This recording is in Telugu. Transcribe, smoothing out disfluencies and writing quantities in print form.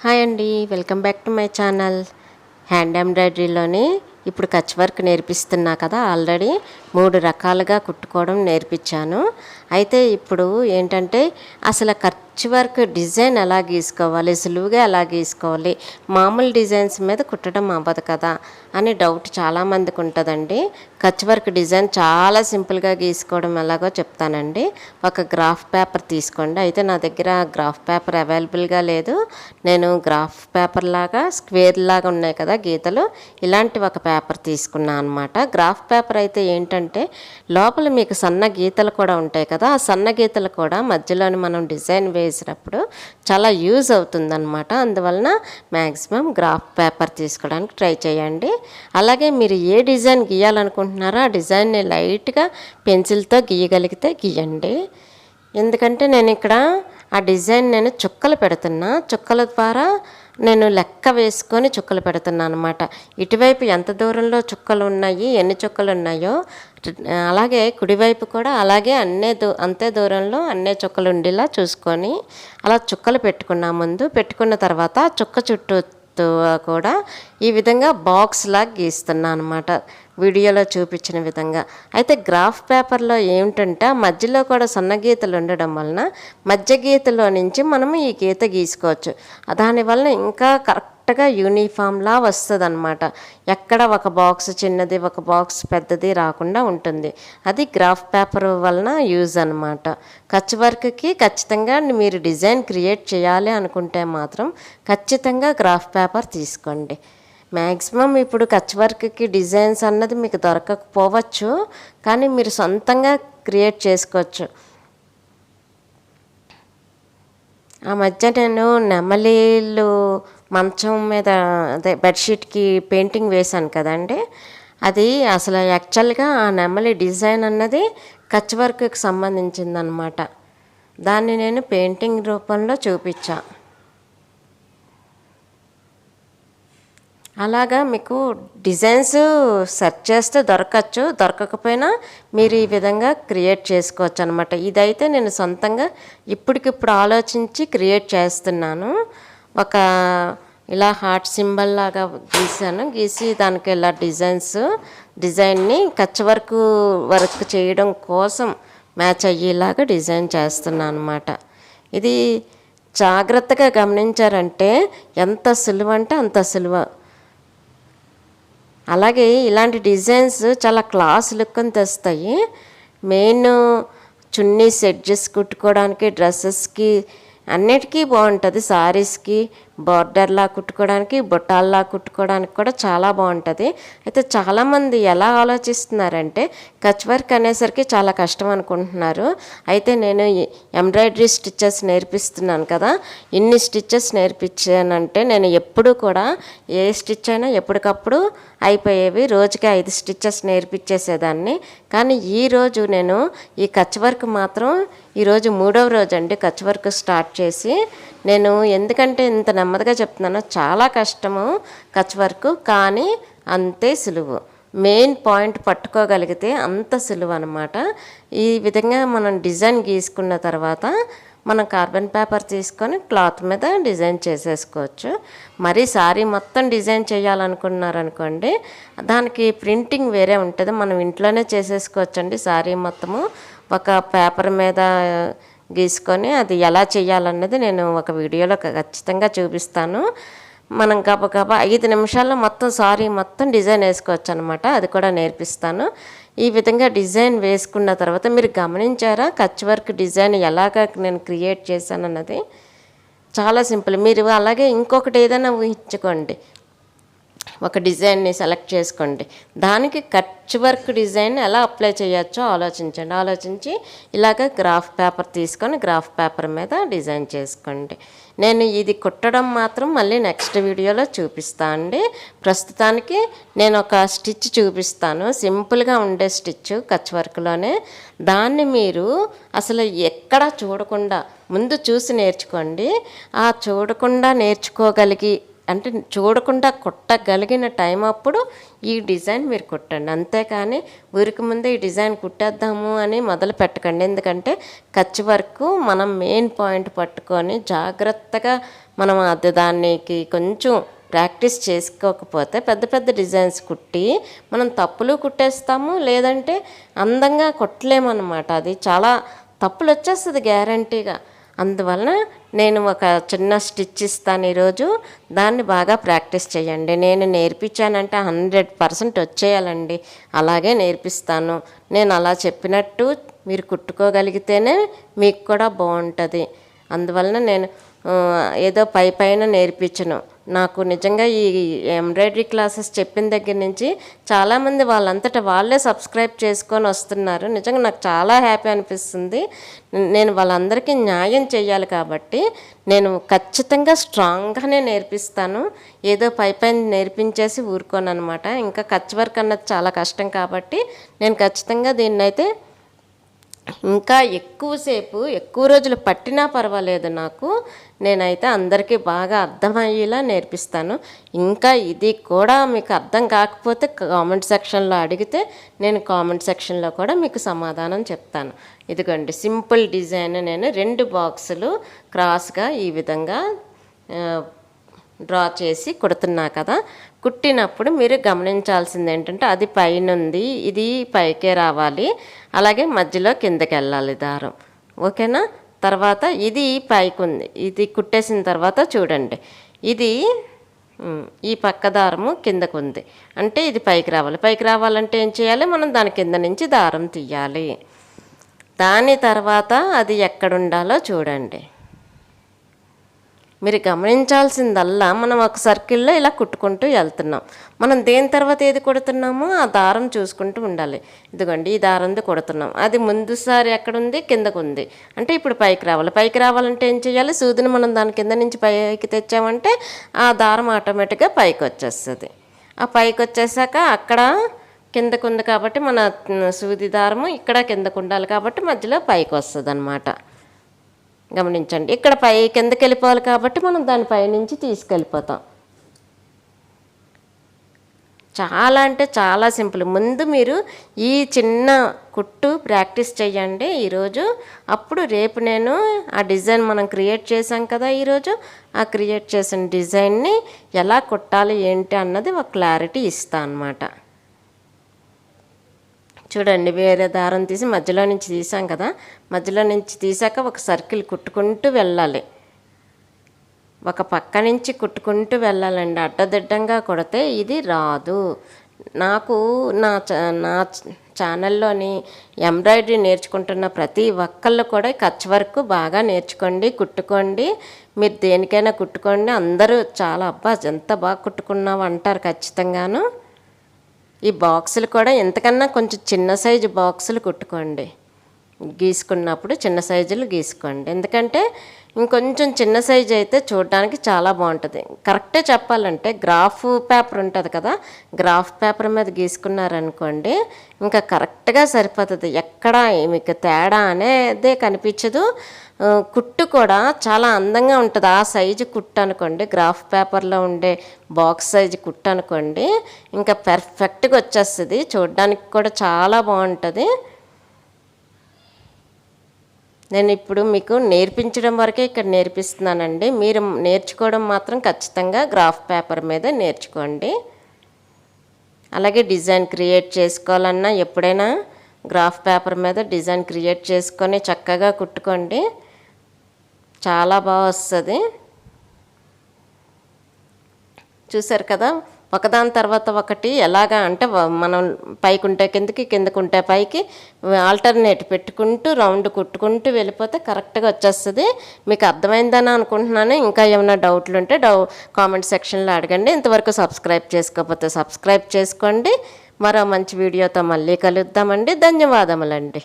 హాయ్ అండి, welcome back to my channel. Hand ఎంబ్రాయిడరీలోని ఇప్పుడు కచ్ వర్క్ నేర్పిస్తున్నా కదా. ఆల్రెడీ 3 రకాలుగా కుట్టుకోవడం నేర్పించాను. అయితే ఇప్పుడు ఏంటంటే అసలు కచ్ వర్క్ డిజైన్ ఎలా గీసుకోవాలి, సులువుగా ఎలా గీసుకోవాలి, మామూలు డిజైన్స్ మీద కుట్టడం అవ్వదు కదా అని డౌట్ చాలామందికి ఉంటుందండి. కచ్ వర్క్ డిజైన్ చాలా సింపుల్గా గీసుకోవడం ఎలాగో చెప్తానండి. ఒక గ్రాఫ్ పేపర్ తీసుకోండి. అయితే నా దగ్గర గ్రాఫ్ పేపర్ అవైలబుల్గా లేదు. నేను గ్రాఫ్ పేపర్ లాగా స్క్వేర్ లాగా ఉన్నాయి కదా గీతలు, ఇలాంటి ఒక పేపర్ తీసుకున్నాను అనమాట. గ్రాఫ్ పేపర్ అయితే ఏంటంటే లోపల మీకు సన్న గీతలు కూడా ఉంటాయి కదా, ఆ సన్న గీతలు కూడా మధ్యలోని మనం డిజైన్ వేసినప్పుడు చాలా యూజ్ అవుతుందన్నమాట. అందువలన మ్యాక్సిమం గ్రాఫ్ పేపర్ తీసుకోవడానికి ట్రై చేయండి. అలాగే మీరు ఏ డిజైన్ గీయాలనుకుంటున్నారో ఆ డిజైన్ని లైట్గా పెన్సిల్తో గీయగలిగితే గీయండి. ఎందుకంటే నేను ఇక్కడ ఆ డిజైన్ నేను చుక్కలు పెడుతున్నా, చుక్కల ద్వారా నేను లెక్క వేసుకొని చుక్కలు పెడుతున్నాను అనమాట. ఇటువైపు ఎంత దూరంలో చుక్కలు ఉన్నాయి, ఎన్ని చుక్కలు ఉన్నాయో అలాగే కుడివైపు కూడా అలాగే అంతే దూరంలో అన్నే చుక్కలు ఉండేలా చూసుకొని అలా చుక్కలు పెట్టుకున్నా. ముందు పెట్టుకున్న తర్వాత చుక్క చుట్టూ కూడా ఈ విధంగా బాక్స్ లాగా గీస్తున్నా అనమాట, వీడియోలో చూపించిన విధంగా. అయితే గ్రాఫ్ పేపర్లో ఏమిటంటే మధ్యలో కూడా సన్న గీతలు ఉండడం వలన మధ్య గీతలో నుంచి మనము ఈ గీత గీసుకోవచ్చు. దానివల్ల ఇంకా కరెక్ట్గా యూనిఫామ్లా వస్తుంది అనమాట. ఎక్కడ ఒక బాక్స్ చిన్నది ఒక బాక్స్ పెద్దది రాకుండా ఉంటుంది. అది గ్రాఫ్ పేపర్ వలన యూజ్ అనమాట. కచ్ వర్క్కి ఖచ్చితంగా మీరు డిజైన్ క్రియేట్ చేయాలి అనుకుంటే మాత్రం ఖచ్చితంగా గ్రాఫ్ పేపర్ తీసుకోండి. మ్యాక్సిమం ఇప్పుడు కచ్ వర్క్కి డిజైన్స్ అన్నది మీకు దొరకకపోవచ్చు, కానీ మీరు సొంతంగా క్రియేట్ చేసుకోవచ్చు. ఆ మధ్య నేను నెమలీలు మంచం మీద అదే బెడ్షీట్కి పెయింటింగ్ వేశాను కదండి, అది అసలు యాక్చువల్గా ఆ నెమలి డిజైన్ అన్నది కచ్ వర్క్కి సంబంధించిందనమాట. దాన్ని నేను పెయింటింగ్ రూపంలో చూపించా. అలాగా మీకు డిజైన్స్ సెర్చ్ చేస్తే దొరకచ్చు, దొరకకపోయినా మీరు ఈ విధంగా క్రియేట్ చేసుకోవచ్చు అనమాట. ఇదైతే నేను సొంతంగా ఇప్పటికిప్పుడు ఆలోచించి క్రియేట్ చేస్తున్నాను. ఒక ఇలా హార్ట్ సింబల్ లాగా గీసి దానికి ఇలా డిజైన్ని కచ్ వర్క్ చేయడం కోసం మ్యాచ్ అయ్యేలాగా డిజైన్ చేస్తున్నాను అనమాట. ఇది జాగ్రత్తగా గమనించారంటే ఎంత సులువు అంటే అంత సులువు. అలాగే ఇలాంటి డిజైన్స్ చాలా క్లాస్ లుక్ని తెస్తాయి. మెయిన్ చున్నీస్ ఎడ్జెస్ కుట్టుకోవడానికి, డ్రెస్సెస్కి అన్నిటికీ బాగుంటుంది. శారీస్కి బార్డర్లా కుట్టుకోవడానికి, బుట్టాల్లా కుట్టుకోవడానికి కూడా చాలా బాగుంటుంది. అయితే చాలామంది ఎలా ఆలోచిస్తున్నారంటే కచ్ వర్క్ అనేసరికి చాలా కష్టం అనుకుంటున్నారు. అయితే నేను ఎంబ్రాయిడరీ స్టిచ్చెస్ నేర్పిస్తున్నాను కదా, ఇన్ని స్టిచ్చెస్ నేర్పించానంటే నేను ఎప్పుడు కూడా ఏ స్టిచ్ అయినా ఎప్పటికప్పుడు అయిపోయేవి. రోజుకి 5 స్టిచ్చెస్ నేర్పించేసేదాన్ని. కానీ ఈరోజు నేను ఈ కచ్ వర్క్ మాత్రం ఈరోజు 3వ రోజు అండి కచ్ వర్క్ స్టార్ట్ చేసి. నేను ఎందుకంటే ఇంత నెమ్మదిగా చెప్తున్నాను, చాలా కష్టము కచ్ వర్క్, కానీ అంతే సులువు. మెయిన్ పాయింట్ పట్టుకోగలిగితే అంత సులువు అనమాట. ఈ విధంగా మనం డిజైన్ గీసుకున్న తర్వాత మనం కార్బన్ పేపర్ తీసుకొని క్లాత్ మీద డిజైన్ చేసేసుకోవచ్చు. మరి శారీ మొత్తం డిజైన్ చేయాలనుకున్నారనుకోండి, దానికి ప్రింటింగ్ వేరే ఉంటుంది, మనం ఇంట్లోనే చేసేసుకోవచ్చండి. శారీ మొత్తము ఒక పేపర్ మీద గీసుకొని అది ఎలా చేయాలన్నది నేను ఒక వీడియోలో ఖచ్చితంగా చూపిస్తాను. మనం గబగబా 5 నిమిషాల్లో మొత్తం శారీ మొత్తం డిజైన్ వేసుకోవచ్చు అనమాట. అది కూడా నేర్పిస్తాను. ఈ విధంగా డిజైన్ వేసుకున్న తర్వాత మీరు గమనించారా కచ్ వర్క్ డిజైన్ ఎలాగ నేను క్రియేట్ చేశాను అన్నది చాలా సింపుల్. మీరు అలాగే ఇంకొకటి ఏదైనా ఊహించుకోండి, ఒక డిజైన్ని సెలెక్ట్ చేసుకోండి, దానికి కచ్ వర్క్ డిజైన్ ఎలా అప్లై చేయొచ్చో ఆలోచించండి. ఆలోచించి ఇలాగ గ్రాఫ్ పేపర్ తీసుకొని గ్రాఫ్ పేపర్ మీద డిజైన్ చేసుకోండి. నేను ఇది కుట్టడం మాత్రం మళ్ళీ నెక్స్ట్ వీడియోలో చూపిస్తాను అండి. ప్రస్తుతానికి నేను ఒక స్టిచ్ చూపిస్తాను, సింపుల్గా ఉండే స్టిచ్ కచ్ వర్క్లోనే. దాన్ని మీరు అసలు ఎక్కడ చూడకుండా ముందు చూసి నేర్చుకోండి. ఆ చూడకుండా నేర్చుకోగలిగి అంటే చూడకుండా కుట్టగలిగిన టైం అప్పుడు ఈ డిజైన్ మీరు కుట్టండి. అంతేకాని ఊరికి ముందే ఈ డిజైన్ కుట్టేద్దాము అని మొదలు పెట్టకండి. ఎందుకంటే కచ్ వర్క్ మనం మెయిన్ పాయింట్ పట్టుకొని జాగ్రత్తగా మనం అది దానికి కొంచెం ప్రాక్టీస్ చేసుకోకపోతే పెద్ద పెద్ద డిజైన్స్ కుట్టి మనం తప్పులు కుట్టేస్తాము, లేదంటే అందంగా కుట్టలేమన్నమాట. అది చాలా తప్పులు వచ్చేస్తుంది గ్యారంటీగా. అందువలన నేను ఒక చిన్న స్టిచ్ ఇస్తాను ఈరోజు, దాన్ని బాగా ప్రాక్టీస్ చేయండి. నేను నేర్పించానంటే 100% వచ్చేయాలండి, అలాగే నేర్పిస్తాను. నేను అలా చెప్పినట్టు మీరు కుట్టుకోగలిగితేనే మీకు కూడా బాగుంటుంది. అందువలన నేను ఏదో పైన నేర్పించను. నాకు నిజంగా ఈ ఎంబ్రాయిడరీ క్లాసెస్ చెప్పిన దగ్గర నుంచి చాలామంది వాళ్ళంతటా వాళ్ళే సబ్స్క్రైబ్ చేసుకొని వస్తున్నారు. నిజంగా నాకు చాలా హ్యాపీ అనిపిస్తుంది. నేను వాళ్ళందరికీ న్యాయం చేయాలి కాబట్టి నేను ఖచ్చితంగా స్ట్రాంగ్గానే నేర్పిస్తాను. ఏదో పైన నేర్పించేసి ఊరుకోను అనమాట. ఇంకా కచ్ వర్క్ అన్నది చాలా కష్టం కాబట్టి నేను ఖచ్చితంగా దీన్నైతే ఇంకా ఎక్కువ రోజులు పట్టినా పర్వాలేదు నాకు, నేనైతే అందరికీ బాగా అర్థమయ్యేలా నేర్పిస్తాను. ఇంకా ఇది కూడా మీకు అర్థం కాకపోతే కామెంట్ సెక్షన్లో అడిగితే నేను కామెంట్ సెక్షన్లో కూడా మీకు సమాధానం చెప్తాను. ఇదిగోండి సింపుల్ డిజైన్ నేను 2 బాక్సులు క్రాస్గా ఈ విధంగా డ్రా చేసి కుడుతున్నా కదా. కుట్టినప్పుడు మీరు గమనించాల్సింది ఏంటంటే అది పైన ఉంది, ఇది పైకే రావాలి, అలాగే మధ్యలో కిందకి వెళ్ళాలి దారం. ఓకేనా? తర్వాత ఇది పైకి ఉంది, ఇది కుట్టేసిన తర్వాత చూడండి ఇది ఈ పక్క దారము కిందకు ఉంది అంటే ఇది పైకి రావాలి. పైకి రావాలంటే ఏం చేయాలి? మనం దాని కింద నుంచి దారం తీయాలి. దాని తర్వాత అది ఎక్కడ ఉండాలో చూడండి. మీరు గమనించాల్సిందల్లా మనం ఒక సర్కిల్లో ఇలా కుట్టుకుంటూ వెళ్తున్నాం. మనం దేని తర్వాత ఏది కుడుతున్నామో ఆ దారం చూసుకుంటూ ఉండాలి. ఇదిగోండి ఈ దారంది కుడుతున్నాం, అది ముందుసారి ఎక్కడుంది? కిందకు ఉంది అంటే ఇప్పుడు పైకి రావాలి. పైకి రావాలంటే ఏం చేయాలి? సూదిని మనం దాని కింద నుంచి పైకి తెచ్చామంటే ఆ దారం ఆటోమేటిక్గా పైకి వచ్చేస్తుంది. ఆ పైకి వచ్చేసాక అక్కడ కిందకు ఉంది కాబట్టి మన సూది దారము ఇక్కడ కిందకు ఉండాలి కాబట్టి మధ్యలో పైకి వస్తుంది అన్నమాట. గమనించండి, ఇక్కడ కిందకి వెళ్ళిపోవాలి కాబట్టి మనం దాని పైనుంచి తీసుకెళ్ళిపోతాం. చాలా అంటే చాలా సింపుల్. ముందు మీరు ఈ చిన్న కుట్టు ప్రాక్టీస్ చేయండి ఈరోజు. అప్పుడు రేపు నేను ఆ డిజైన్ మనం క్రియేట్ చేసాం కదా ఈరోజు, ఆ క్రియేట్ చేసిన డిజైన్ని ఎలా కుట్టాలి ఏంటి అన్నది ఒక క్లారిటీ ఇస్తాను అన్నమాట. చూడండి, వేరే దారం తీసి మధ్యలో నుంచి తీసాం కదా, మధ్యలో నుంచి తీసాక ఒక సర్కిల్ కుట్టుకుంటూ వెళ్ళాలి. ఒక పక్క నుంచి కుట్టుకుంటూ వెళ్ళాలండి. అడ్డదిడ్డంగా కొడితే ఇది రాదు. నాకు నా ఛానల్లోని ఎంబ్రాయిడరీ నేర్చుకుంటున్న ప్రతి ఒక్కళ్ళు కూడా కచ్ వర్క్ బాగా నేర్చుకోండి, కుట్టుకోండి. మీరు దేనికైనా కుట్టుకోండి. అందరూ చాలా అబ్బా ఎంత బాగా కుట్టుకున్నావు అంటారు ఖచ్చితంగాను. ఈ బాక్సులు కూడా ఎంతకన్నా కొంచెం చిన్న సైజు బాక్సులు కుట్టుకోండి. గీసుకున్నప్పుడు చిన్న సైజులు గీసుకోండి, ఎందుకంటే ఇంకొంచెం చిన్న సైజు అయితే చూడడానికి చాలా బాగుంటుంది. కరెక్టే చెప్పాలంటే గ్రాఫ్ పేపర్ ఉంటుంది కదా, గ్రాఫ్ పేపర్ మీద గీసుకున్నారనుకోండి ఇంకా కరెక్ట్గా సరిపోతుంది. ఎక్కడ మీకు తేడా అనేదే కనిపించదు. కుట్టు కూడా చాలా అందంగా ఉంటుంది. ఆ సైజు కుట్టు అనుకోండి, గ్రాఫ్ పేపర్లో ఉండే బాక్స్ సైజు కుట్టు అనుకోండి, ఇంకా పర్ఫెక్ట్గా వచ్చేస్తుంది. చూడడానికి కూడా చాలా బాగుంటుంది. నేను ఇప్పుడు మీకు నేర్పించడం వరకే ఇక్కడ నేర్పిస్తున్నానండి. మీరు నేర్చుకోవడం మాత్రం ఖచ్చితంగా గ్రాఫ్ పేపర్ మీద నేర్చుకోండి. అలాగే డిజైన్ క్రియేట్ చేసుకోవాలన్నా ఎప్పుడైనా గ్రాఫ్ పేపర్ మీద డిజైన్ క్రియేట్ చేసుకొని చక్కగా కుట్టుకోండి, చాలా బాగా వస్తుంది. చూసారు కదా, ఒకదాని తర్వాత ఒకటి ఎలాగా అంటే మనం పైకి ఉంటే కిందకి, కిందకు ఉంటే పైకి ఆల్టర్నేట్ పెట్టుకుంటూ రౌండ్ కుట్టుకుంటూ వెళ్ళిపోతే కరెక్ట్గా వచ్చేస్తుంది. మీకు అర్థమైందని అనుకుంటున్నాను. ఇంకా ఏమైనా డౌట్లు ఉంటే కామెంట్ సెక్షన్లో అడగండి. ఇంతవరకు సబ్స్క్రైబ్ చేసుకోకపోతే సబ్స్క్రైబ్ చేసుకోండి. మరో మంచి వీడియోతో మళ్ళీ కలుద్దామండి. ధన్యవాదములండి.